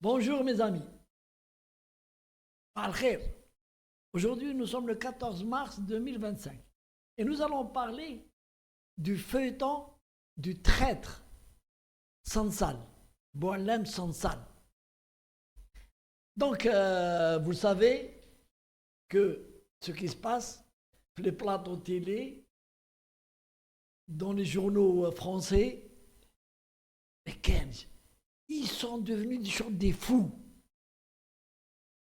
Bonjour mes amis. Al-Khair. Aujourd'hui, nous sommes le 14 mars 2025 et nous allons parler du feuilleton du traître Sansal, Boualem Sansal. Donc, vous savez que ce qui se passe, les plateaux télé, dans les journaux français, les Kenj, ils sont devenus des fous.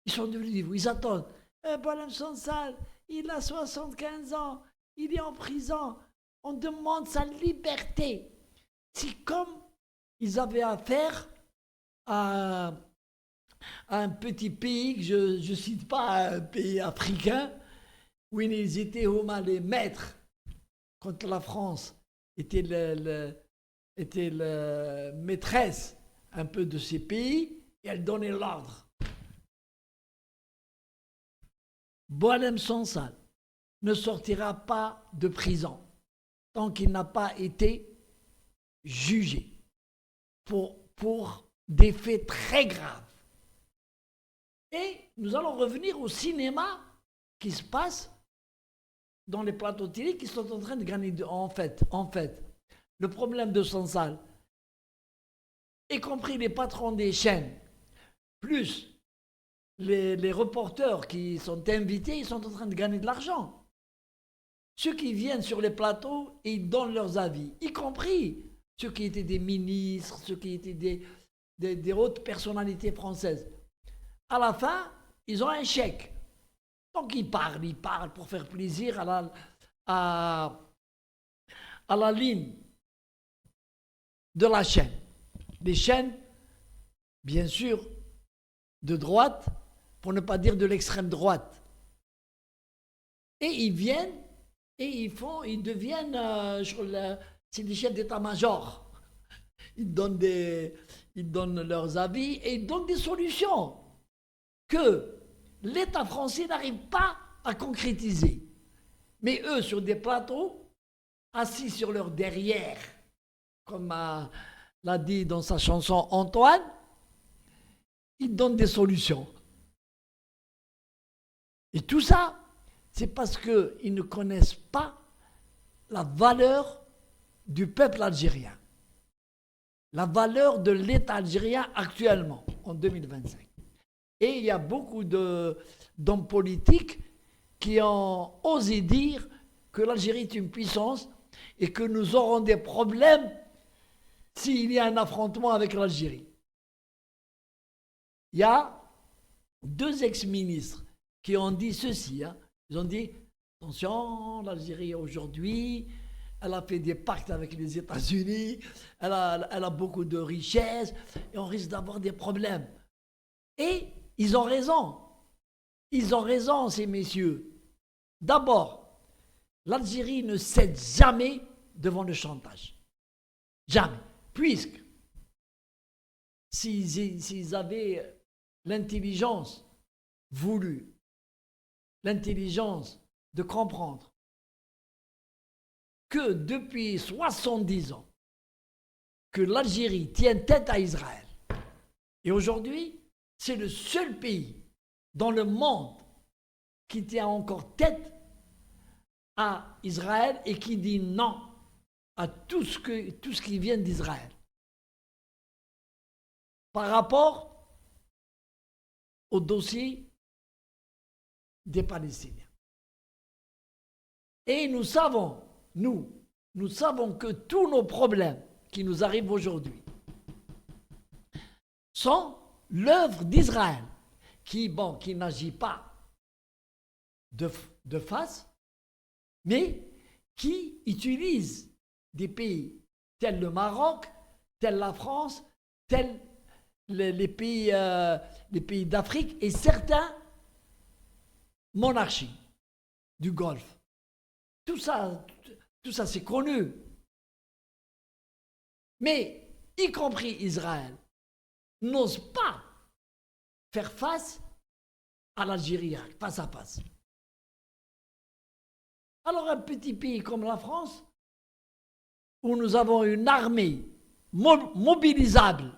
Ils sont devenus des fous. Ils attendent. Boualem Sansal, il a 75 ans, il est en prison. On demande sa liberté. C'est comme ils avaient affaire à un petit pays, que je ne cite pas un pays africain, où ils étaient au moins les maîtres, quand la France était la maîtresse un peu de ces pays, et elle donnait l'ordre. Boualem Sansal ne sortira pas de prison tant qu'il n'a pas été jugé pour des faits très graves. Et nous allons revenir au cinéma qui se passe dans les plateaux télé qui sont en train de gagner. En fait, le problème de Sansal, y compris les patrons des chaînes, plus les reporters qui sont invités, ils sont en train de gagner de l'argent. Ceux qui viennent sur les plateaux, ils donnent leurs avis, y compris ceux qui étaient des ministres, ceux qui étaient des hautes personnalités françaises. À la fin, ils ont un chèque. Donc ils parlent pour faire plaisir à la ligne de la chaîne. Les chaînes, bien sûr, de droite, pour ne pas dire de l'extrême droite. Et ils viennent et ils deviennent, c'est des chefs d'état-major. Ils donnent leurs avis et ils donnent des solutions que l'État français n'arrive pas à concrétiser. Mais eux, sur des plateaux, assis sur leur derrière, comme l'a dit dans sa chanson Antoine, ils donnent des solutions. Et tout ça, c'est parce qu'ils ne connaissent pas la valeur du peuple algérien, la valeur de l'État algérien actuellement, en 2025. Et il y a beaucoup d'hommes politiques qui ont osé dire que l'Algérie est une puissance et que nous aurons des problèmes s'il y a un affrontement avec l'Algérie. Il y a deux ex-ministres qui ont dit ceci. Ils ont dit, attention, l'Algérie aujourd'hui, elle a fait des pactes avec les États-Unis, elle a beaucoup de richesses, et on risque d'avoir des problèmes. Et ils ont raison. Ils ont raison, ces messieurs. D'abord, l'Algérie ne cède jamais devant le chantage. Jamais. Puisque s'ils avaient l'intelligence voulue, l'intelligence de comprendre que depuis 70 ans, que l'Algérie tient tête à Israël, et aujourd'hui, c'est le seul pays dans le monde qui tient encore tête à Israël et qui dit non à tout ce qui vient d'Israël. Par rapport au dossier des Palestiniens. Et nous savons que tous nos problèmes qui nous arrivent aujourd'hui sont l'œuvre d'Israël, qui n'agit pas de face, mais qui utilise des pays tels le Maroc, tels la France, tels les pays d'Afrique et certains monarchies du Golfe. Tout ça c'est connu. Mais, y compris Israël, n'ose pas faire face à l'Algérie, face à face. Alors un petit pays comme la France, où nous avons une armée mobilisable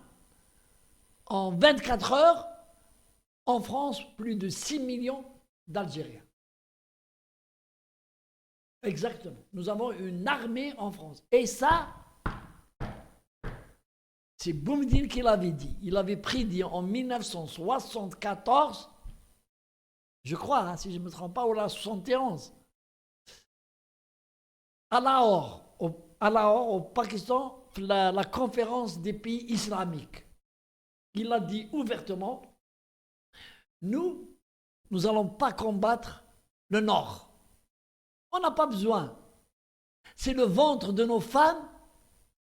en 24 heures, en France, plus de 6 millions d'Algériens. Exactement. Nous avons une armée en France. Et ça, c'est Boumediene qui l'avait dit. Il avait prédit en 1974, je crois, hein, si je ne me trompe pas, ou la 71, à Lahore, au Pakistan, la conférence des pays islamiques. Il a dit ouvertement, nous n'allons pas combattre le Nord. On n'a pas besoin. C'est le ventre de nos femmes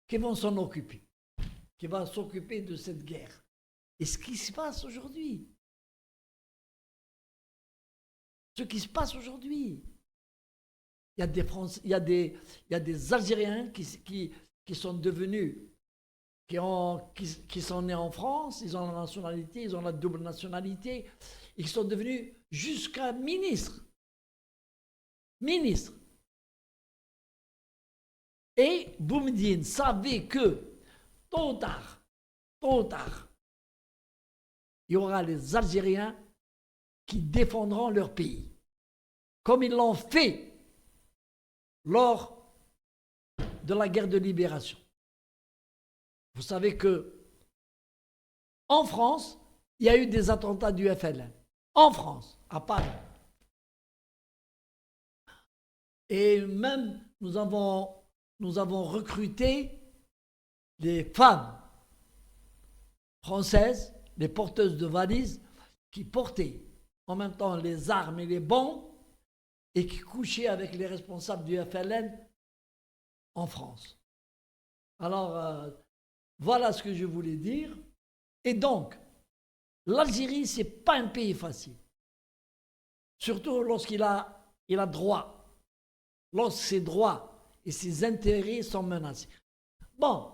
qui vont s'en occuper, qui va s'occuper de cette guerre. Et ce qui se passe aujourd'hui, il y a des Français, il y a des Algériens qui sont devenus, qui sont nés en France, ils ont la nationalité, ils ont la double nationalité, et qui sont devenus jusqu'à ministres. Et Boumediene savait que, tôt ou tard, il y aura les Algériens qui défendront leur pays, comme ils l'ont fait lors de la guerre de libération. Vous savez que en France, il y a eu des attentats du FLN. En France, à Paris. Et même, nous avons recruté des femmes françaises, les porteuses de valises, qui portaient en même temps les armes et les bombes et qui couchaient avec les responsables du FLN en France. Alors, voilà ce que je voulais dire. Et donc, l'Algérie, ce n'est pas un pays facile. Surtout lorsqu'il a droit. Lorsque ses droits et ses intérêts sont menacés. Bon,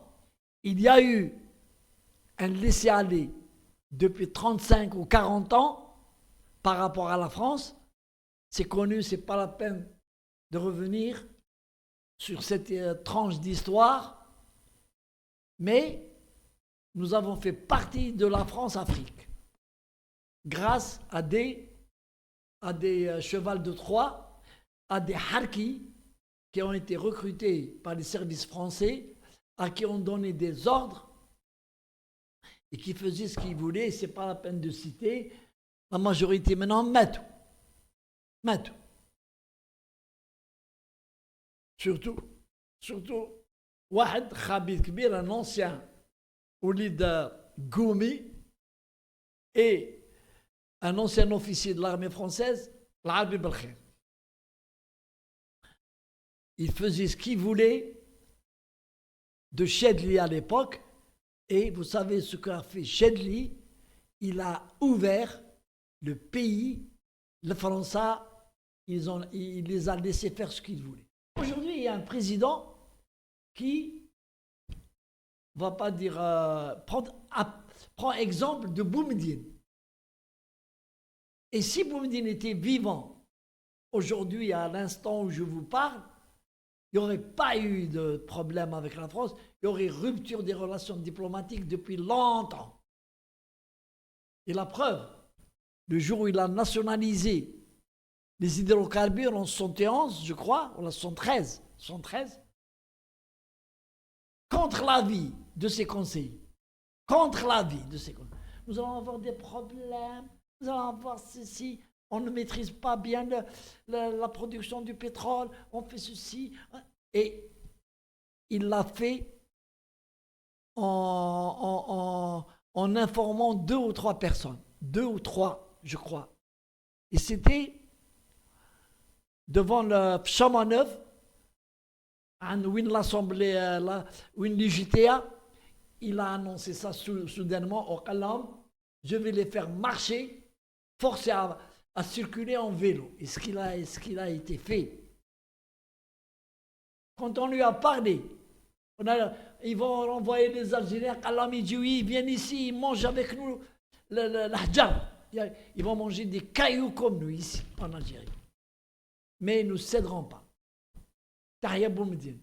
il y a eu un laisser-aller depuis 35 ou 40 ans par rapport à la France. C'est connu, ce n'est pas la peine de revenir sur cette tranche d'histoire. Mais nous avons fait partie de la France-Afrique grâce à des chevals de Troie, à des harkis qui ont été recrutés par les services français, à qui on donnait des ordres et qui faisaient ce qu'ils voulaient. Ce n'est pas la peine de citer. La majorité maintenant mettent. Surtout, Wahed Khabib Kbir, un ancien Oulid Goumi et un ancien officier de l'armée française, l'Arbi Belkhair. Il faisait ce qu'il voulait de Chedli à l'époque, et vous savez ce qu'a fait Chedli, il a ouvert le pays, les Français, il les a laissés faire ce qu'ils voulaient. Aujourd'hui, il y a un président qui va pas dire prend exemple de Boumediene. Et si Boumediene était vivant aujourd'hui, à l'instant où je vous parle, il n'y aurait pas eu de problème avec la France, il y aurait rupture des relations diplomatiques depuis longtemps. Et la preuve, le jour où il a nationalisé les hydrocarbures en 71, je crois, ou en 73, contre l'avis de ses conseillers, nous allons avoir des problèmes, nous allons avoir ceci, on ne maîtrise pas bien la production du pétrole, on fait ceci. Et il l'a fait en informant 2 ou 3 personnes. 2 ou 3, je crois. Et c'était devant le Chamanov, où l'Assemblée, où l'UJTA, il a annoncé ça soudainement au Kalam, je vais les faire marcher, forcer à circuler en vélo. Et ce qu'il a été fait. Quand on lui a parlé, ils vont renvoyer les Algériens, Kalam, il dit oui, ils viennent ici, ils mangent avec nous l'hadjar. Ils vont manger des cailloux comme nous ici, en Algérie. Mais nous ne céderons pas. Tahia Boumediene.